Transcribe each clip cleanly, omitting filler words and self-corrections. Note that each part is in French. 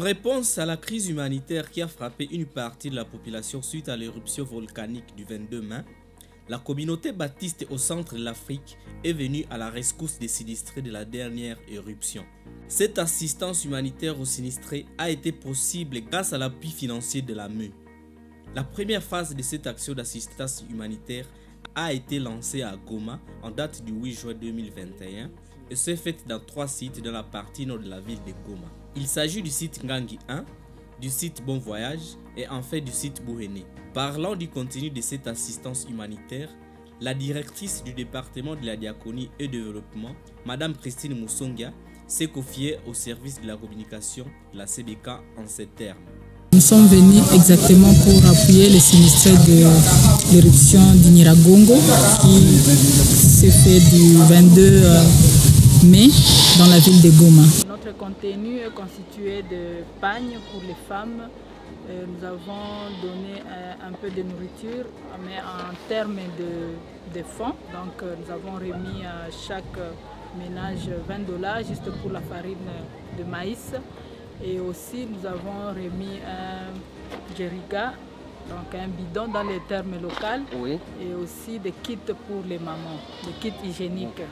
réponse à la crise humanitaire qui a frappé une partie de la population suite à l'éruption volcanique du 22 mai, la communauté baptiste au centre de l'Afrique est venue à la rescousse des sinistrés de la dernière éruption. Cette assistance humanitaire aux sinistrés a été possible grâce à l'appui financier de l'AME. La première phase de cette action d'assistance humanitaire a été lancée à Goma en date du 8 juin 2021 et s'est faite dans 3 sites dans la partie nord de la ville de Goma. Il s'agit du site Ngangi 1, du site Bon Voyage et enfin du site Bouhéné. Parlant du contenu de cette assistance humanitaire, la directrice du département de la diaconie et développement, Madame Christine Moussonga, s'est confiée au service de la communication de la CBK en ces termes. Nous sommes venus exactement pour appuyer les sinistrés de l'éruption du Nyiragongo qui s'est fait du 22 mai dans la ville de Goma. Notre contenu est constitué de pagnes pour les femmes. Nous avons donné un peu de nourriture, mais en termes de fonds. Donc nous avons remis à chaque ménage $20 juste pour la farine de maïs. Et aussi nous avons remis un jerrycan, donc un bidon dans les termes locaux, oui. Et aussi des kits pour les mamans, des kits hygiéniques.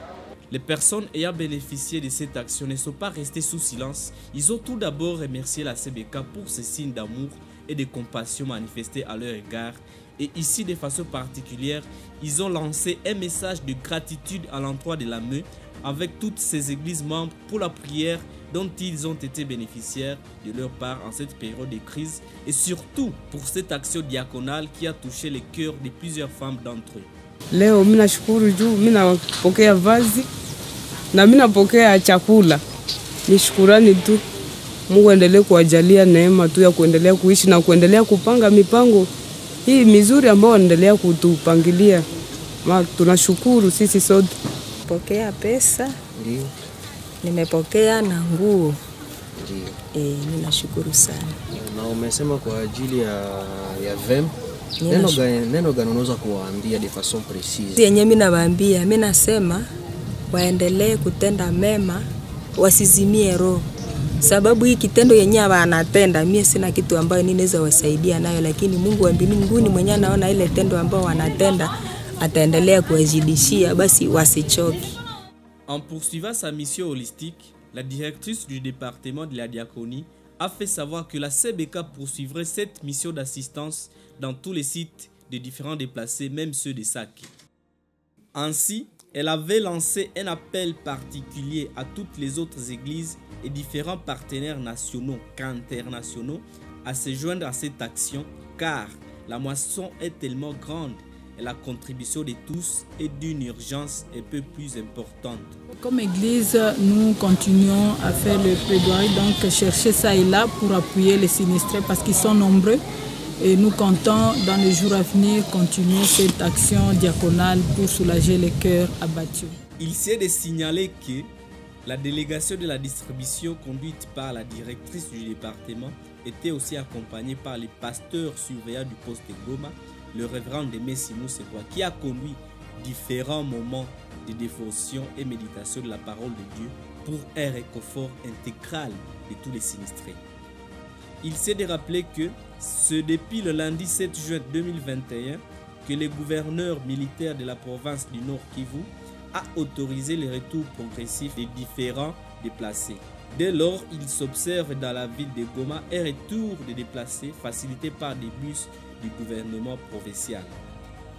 Les personnes ayant bénéficié de cette action ne sont pas restées sous silence. Ils ont tout d'abord remercié la CBK pour ces signes d'amour et de compassion manifestés à leur égard. Et ici, de façon particulière, ils ont lancé un message de gratitude à l'endroit de l'AME avec toutes ces églises membres pour la prière dont ils ont été bénéficiaires de leur part en cette période de crise et surtout pour cette action diaconale qui a touché les cœurs de plusieurs femmes d'entre eux. Leo mina shukuru juu mina pokea vazi na mina pokea chakula. Ni shukurani tu. Mungu endelee kuwajalia neema tu ya kuendelea kuishi na kuendelea kupanga mipango hii mizuri ambayo wanaendelea kutupangilia. Tunashukuru sisi sote. Pokea pesa. Ndio. Nimepokea na nguo. Ndio. Ninashukuru sana. Na umesema kwa ajili ya VEM. Neno gani unaweza kuwaambia de façon précise? Yenye mimi nawaambia, mimi nasema waendelee kutenda mema, wasizimie roho. Sababu hii kitendo yenye wanatenda, mimi sina kitu ambayo ninaweza wasaidia nayo, lakini Mungu wa mbinguni mwenyewe anaona ile tendo ambao wanatenda, ataendelea kuwazidishia, basi wasichoke. En poursuivant sa mission holistique, la directrice du département de la diaconie a fait savoir que la CBK poursuivrait cette mission d'assistance dans tous les sites de différents déplacés, même ceux de Sake. Ainsi, elle avait lancé un appel particulier à toutes les autres églises et différents partenaires nationaux qu'internationaux à se joindre à cette action car la moisson est tellement grande et la contribution de tous est d'une urgence un peu plus importante. Comme église, nous continuons à faire le plaidoyer, donc chercher ça et là pour appuyer les sinistrés parce qu'ils sont nombreux. Et nous comptons dans les jours à venir continuer cette action diaconale pour soulager les cœurs abattus. Il s'est de signaler que la délégation de la distribution conduite par la directrice du département était aussi accompagnée par les pasteurs surveillants du poste de Goma, le révérend Démé Simou Sekwa, qui a conduit différents moments de dévotion et méditation de la parole de Dieu pour un réconfort intégral de tous les sinistrés. Il s'est de rappeler que c'est depuis le lundi 7 juin 2021 que le gouverneur militaire de la province du Nord Kivu a autorisé le retour progressif des différents déplacés. Dès lors, il s'observe dans la ville de Goma un retour des déplacés facilité par des bus du gouvernement provincial.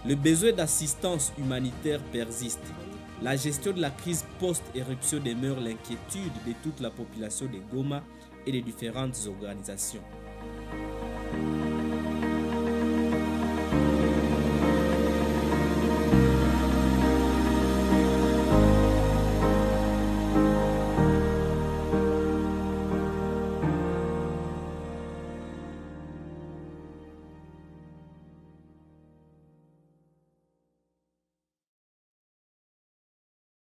Le besoin d'assistance humanitaire persiste. La gestion de la crise post-éruption demeure l'inquiétude de toute la population de Goma et des différentes organisations.